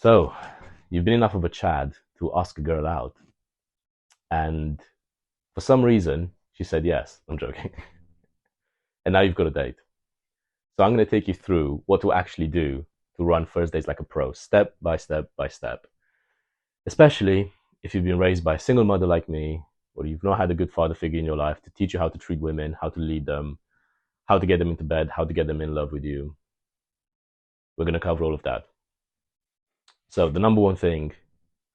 So, you've been enough of a Chad to ask a girl out, and for some reason, she said yes. I'm joking. And now you've got a date. So, I'm going to take you through what to actually do to run first dates like a pro, step by step by step. Especially if you've been raised by a single mother like me, or you've not had a good father figure in your life to teach you how to treat women, how to lead them, how to get them into bed, how to get them in love with you. We're going to cover all of that. So, the number one thing,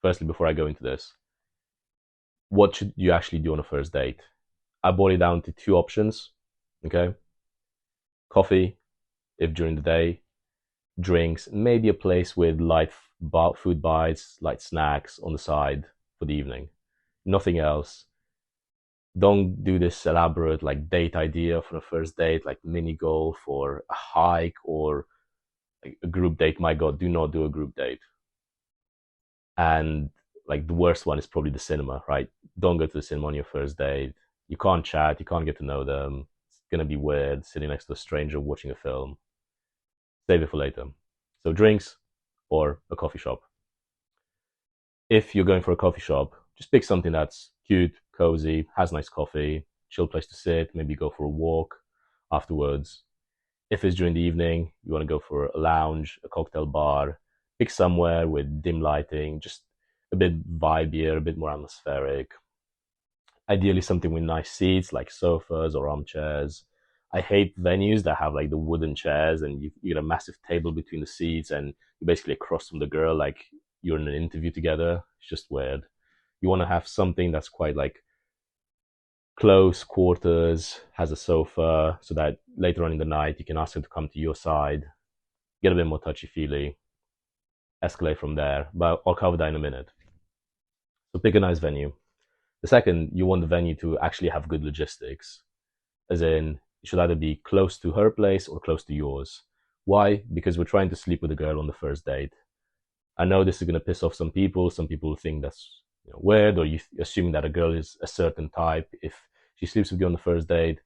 firstly, before I go into this, what should you actually do on a first date? I boil it down to two options. Okay. Coffee, if during the day, drinks, maybe a place with light food bites, light snacks on the side for the evening. Nothing else. Don't do this elaborate like date idea for a first date, like mini golf or a hike or a group date. My God, do not do a group date. And like the worst one is probably the cinema, right? Don't go to the cinema on your first date. You can't chat, you can't get to know them. It's gonna be weird sitting next to a stranger watching a film. Save it for later. So drinks or a coffee shop. If you're going for a coffee shop, just pick something that's cute, cozy, has nice coffee, chill place to sit, maybe go for a walk afterwards. If it's during the evening, you want to go for a lounge, a cocktail bar, pick somewhere with dim lighting, just a bit vibier, a bit more atmospheric. Ideally, something with nice seats like sofas or armchairs. I hate venues that have like the wooden chairs and you get a massive table between the seats and you're basically across from the girl like you're in an interview together. It's just weird. You want to have something that's quite like close quarters, has a sofa, so that later on in the night you can ask her to come to your side, get a bit more touchy feely, escalate from there. But I'll cover that in a minute. So pick a nice venue. The second, you want the venue to actually have good logistics, as in it should either be close to her place or close to yours. Why? Because we're trying to sleep with a girl on the first date. I know this is going to piss off some people. Some people think that's weird, or you assuming that a girl is a certain type if she sleeps with you on the first date.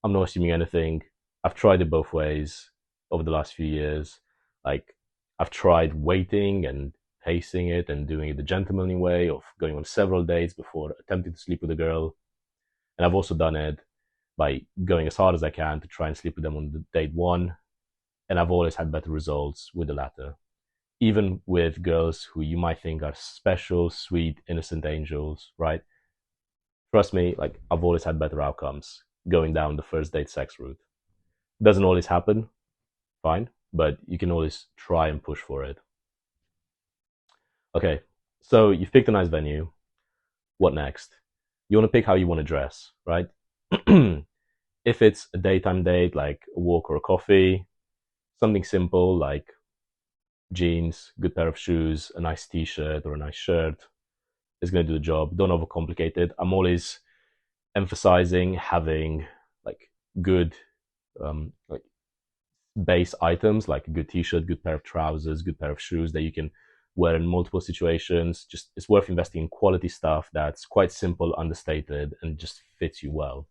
I'm not assuming anything. I've tried it both ways over the last few years. Like I've tried waiting and pacing it and doing it the gentlemanly way of going on several dates before attempting to sleep with a girl. And I've also done it by going as hard as I can to try and sleep with them on the date one. And I've always had better results with the latter. Even with girls who you might think are special, sweet, innocent angels, right? Trust me, like I've always had better outcomes going down the first date sex route. Doesn't always happen, fine, but you can always try and push for it. Okay, so you've picked a nice venue. What next? You want to pick how you want to dress, right? If it's a daytime date, like a walk or a coffee, something simple like jeans, good pair of shoes, a nice t-shirt or a nice shirt is going to do the job. Don't overcomplicate it. I'm always emphasizing having like good like base items like a good t-shirt, good pair of trousers, good pair of shoes that you can wear in multiple situations. Just it's worth investing in quality stuff that's quite simple, understated, and just fits you well.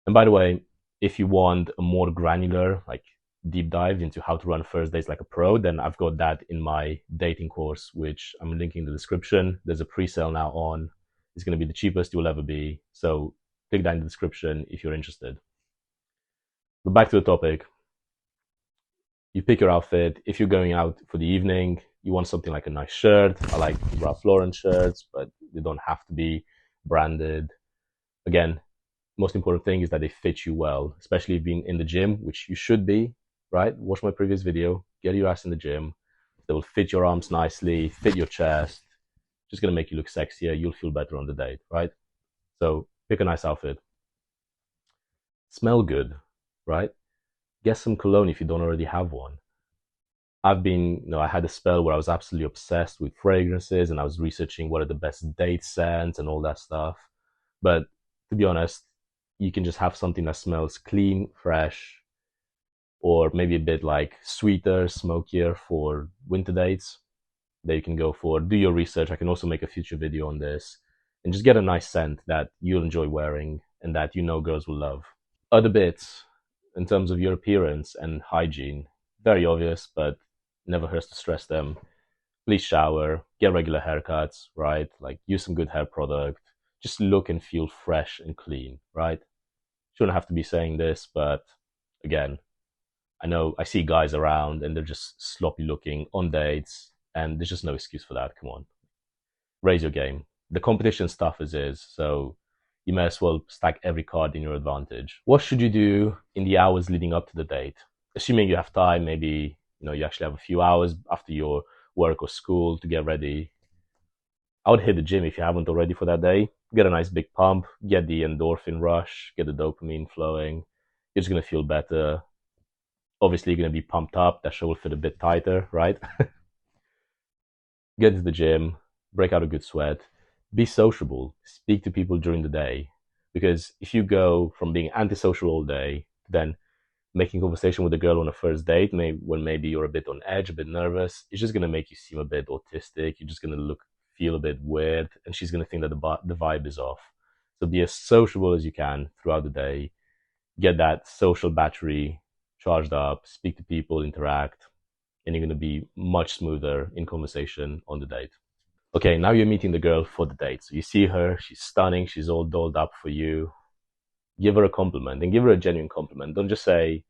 And by the way, if you want a more granular, like deep dive into how to run first dates like a pro, then I've got that in my dating course, which I'm linking in the description. There's a pre-sale now on. It's going to be the cheapest you'll ever be. So click that in the description if you're interested. But back to the topic. You pick your outfit. If you're going out for the evening, you want something like a nice shirt. I like Ralph Lauren shirts, but they don't have to be branded. Again, most important thing is that they fit you well, especially if being in the gym, which you should be, right? Watch my previous video, get your ass in the gym. They will fit your arms nicely, fit your chest, just gonna make you look sexier. You'll feel better on the date, right? So pick a nice outfit. Smell good, right? Get some cologne if you don't already have one. I had a spell where I was absolutely obsessed with fragrances and I was researching what are the best date scents and all that stuff. But to be honest, you can just have something that smells clean, fresh, or maybe a bit like sweeter, smokier for winter dates that you can go for. Do your research. I can also make a future video on this and just get a nice scent that you'll enjoy wearing and that you know girls will love. Other bits in terms of your appearance and hygiene, very obvious, but never hurts to stress them. Please shower, get regular haircuts, right? Like use some good hair product. Just look and feel fresh and clean, right? Shouldn't have to be saying this, but again, I know I see guys around and they're just sloppy looking on dates, and there's just no excuse for that. Come on, raise your game. The competition's tough as is, so you may as well stack every card in your advantage. What should you do in the hours leading up to the date? Assuming you have time, maybe you actually have a few hours after your work or school to get ready. I would hit the gym if you haven't already for that day. Get a nice big pump, get the endorphin rush, get the dopamine flowing. You're just gonna feel better. Obviously, you're gonna be pumped up. That show will fit a bit tighter, right? Get to the gym, break out a good sweat, be sociable, speak to people during the day. Because if you go from being antisocial all day to then making conversation with a girl on a first date, when maybe you're a bit on edge, a bit nervous, it's just gonna make you seem a bit autistic. You're just gonna feel a bit weird, and she's gonna think that the vibe is off. So be as sociable as you can throughout the day. Get that social battery charged up, speak to people, interact, and you're going to be much smoother in conversation on the date. Okay, now you're meeting the girl for the date. So you see her, she's stunning, she's all dolled up for you. Give her a compliment and give her a genuine compliment. Don't just say,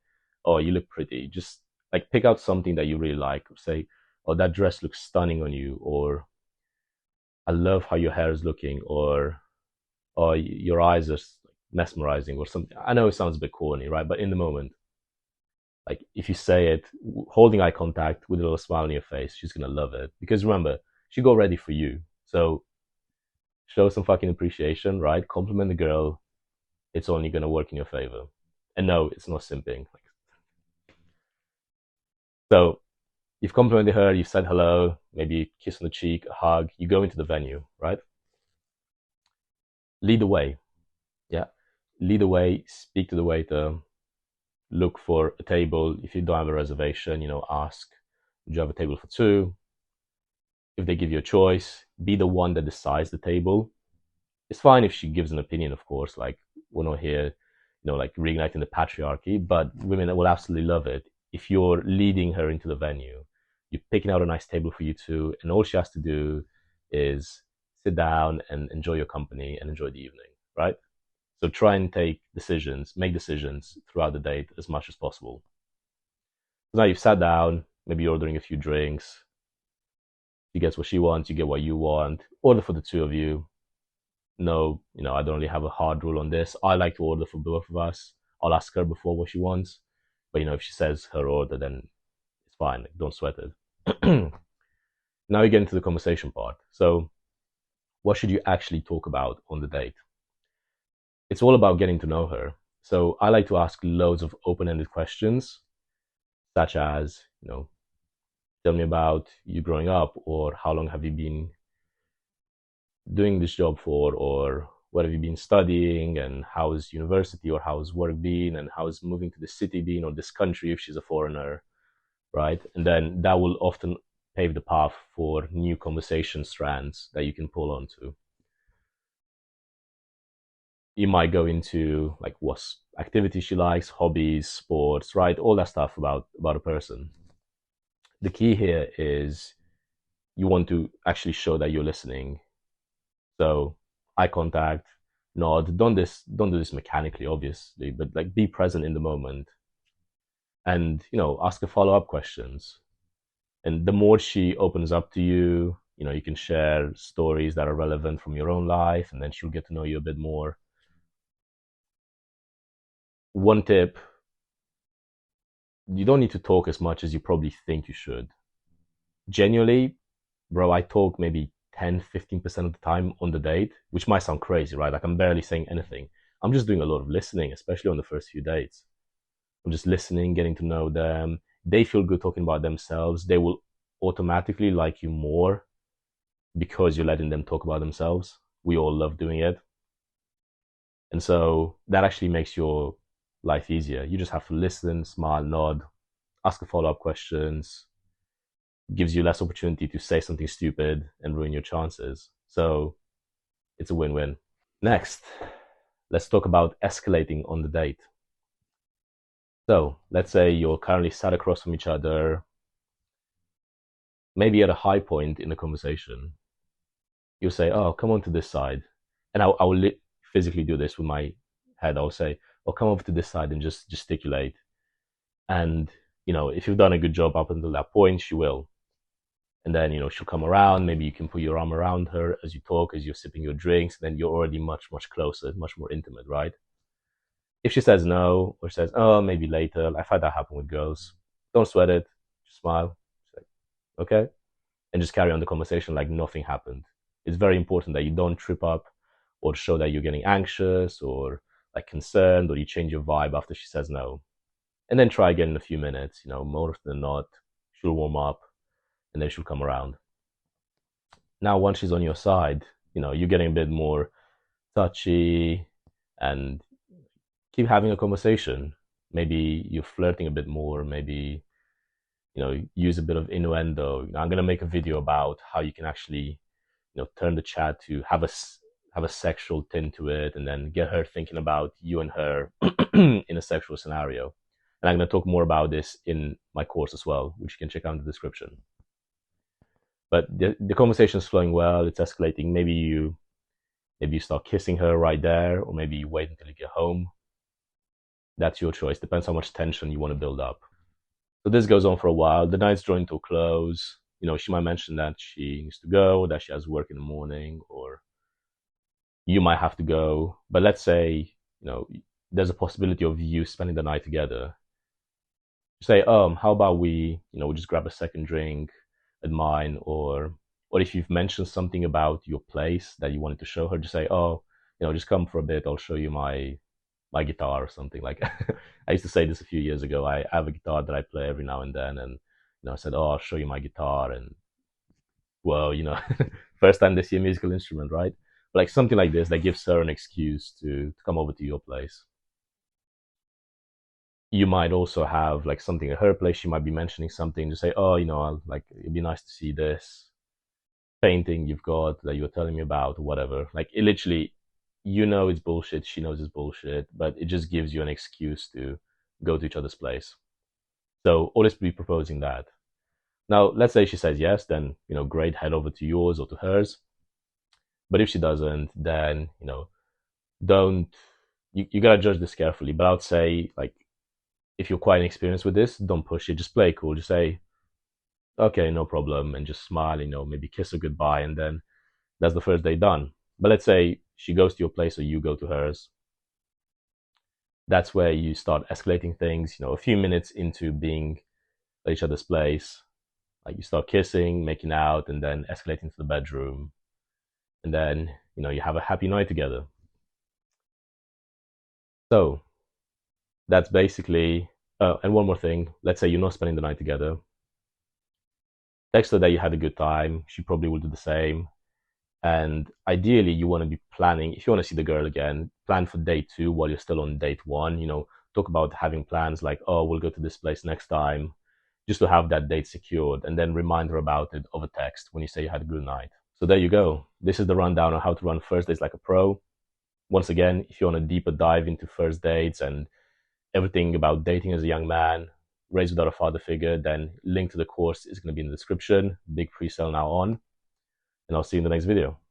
oh, you look pretty. Just like pick out something that you really like. Say, oh, that dress looks stunning on you, or I love how your hair is looking, or oh, your eyes are mesmerizing, or something. I know it sounds a bit corny, right? But in the moment, like if you say it, holding eye contact with a little smile on your face, she's gonna love it. Because remember, she got ready for you. So show some fucking appreciation, right? Compliment the girl. It's only gonna work in your favor. And no, it's not simping. So you've complimented her, you've said hello, maybe a kiss on the cheek, a hug. You go into the venue, right? Lead the way. Yeah. Lead the way, speak to the waiter, look for a table. If you don't have a reservation, ask, do you have a table for two? If they give you a choice, be the one that decides the table. It's fine if she gives an opinion, of course, like we're not here, like reigniting the patriarchy, but women will absolutely love it if you're leading her into the venue. You're picking out a nice table for you two, and all she has to do is sit down and enjoy your company and enjoy the evening, right? So try and make decisions throughout the date as much as possible. So now you've sat down, maybe you're ordering a few drinks. She gets what she wants, you get what you want. Order for the two of you. No, I don't really have a hard rule on this. I like to order for both of us. I'll ask her before what she wants. But, if she says her order, then it's fine. Like, don't sweat it. Now you get into the conversation part. So what should you actually talk about on the date? It's all about getting to know her. So I like to ask loads of open-ended questions, such as, tell me about you growing up, or how long have you been doing this job for, or what have you been studying, and how's university or how's work been, and how's moving to the city been, or this country if she's a foreigner, right? And then that will often pave the path for new conversation strands that you can pull onto. You might go into like what activities she likes, hobbies, sports, right? All that stuff about a person. The key here is you want to actually show that you're listening. So eye contact, nod. Don't do this mechanically, obviously, but like be present in the moment, and ask her follow-up questions. And the more she opens up to you, you can share stories that are relevant from your own life, and then she'll get to know you a bit more. One tip: you don't need to talk as much as you probably think you should. Genuinely, bro, I talk maybe 10-15% of the time on the date, which might sound crazy, right? Like I'm barely saying anything. I'm just doing a lot of listening, especially on the first few dates. I'm just listening, getting to know them. They feel good talking about themselves. They will automatically like you more because you're letting them talk about themselves. We all love doing it. And so that actually makes your life easier. You just have to listen, smile, nod, ask follow-up questions, gives you less opportunity to say something stupid and ruin your chances. So it's a win-win. Next, let's talk about escalating on the date. So let's say you're currently sat across from each other. maybe at a high point in the conversation, you'll say, "Oh, come on to this side," and I will physically do this with my head. I'll say, "Oh, come over to this side," and just gesticulate. And if you've done a good job up until that point, she will. And then she'll come around. Maybe you can put your arm around her as you talk, as you're sipping your drinks. Then you're already much closer, much more intimate, right? If she says no or says, "Oh, maybe later," I've had that happen with girls. Don't sweat it. Just smile. Say, okay, and just carry on the conversation like nothing happened. It's very important that you don't trip up or show that you're getting anxious or like concerned, or you change your vibe after she says no. And then try again in a few minutes. More often than not, she'll warm up and then she'll come around. Now, once she's on your side, you're getting a bit more touchy and keep having a conversation. Maybe you're flirting a bit more. Maybe, use a bit of innuendo. I'm going to make a video about how you can actually, turn the chat to have a sexual tint to it, and then get her thinking about you and her in a sexual scenario. And I'm going to talk more about this in my course as well, which you can check out in the description. But the conversation is flowing well. It's escalating. Maybe you start kissing her right there, or maybe you wait until you get home. That's your choice. Depends how much tension you want to build up. So this goes on for a while. The night's drawing to a close. She might mention that she needs to go, that she has work in the morning, or you might have to go. But let's say, there's a possibility of you spending the night together. Say, how about we just grab a second drink at mine, or if you've mentioned something about your place that you wanted to show her, just say, "Oh, just come for a bit. I'll show you my guitar," or something like. I used to say this a few years ago. I have a guitar that I play every now and then, and I said, "Oh, I'll show you my guitar," and well, first time they see a musical instrument, right? But like something like this that gives her an excuse to come over to your place. You might also have like something at her place. She might be mentioning something to say, "Oh, it'd be nice to see this painting you've got that you were telling me about," or whatever. Like it literally, it's bullshit. She knows it's bullshit, but it just gives you an excuse to go to each other's place. So always be proposing that. Now, let's say she says yes, then great, head over to yours or to hers. But if she doesn't, then don't. You gotta judge this carefully. But I would say, like, if you're quite inexperienced with this, don't push it. Just play it cool. Just say, "Okay, no problem," and just smile. Maybe kiss her goodbye, and then that's the first day done. But let's say she goes to your place or you go to hers. That's where you start escalating things. A few minutes into being at each other's place, like you start kissing, making out, and then escalating to the bedroom, and then you have a happy night together. So that's basically. And one more thing. Let's say you're not spending the night together. Text her that you had a good time. She probably will do the same. And ideally, you want to be planning, if you want to see the girl again, plan for date 2 while you're still on date 1. Talk about having plans like, "Oh, we'll go to this place next time," just to have that date secured, and then remind her about it over text when you say you had a good night. So there you go. This is the rundown on how to run first dates like a pro. Once again, if you want a deeper dive into first dates and everything about dating as a young man, raised without a father figure, then link to the course is going to be in the description. Big pre-sale now on. And I'll see you in the next video.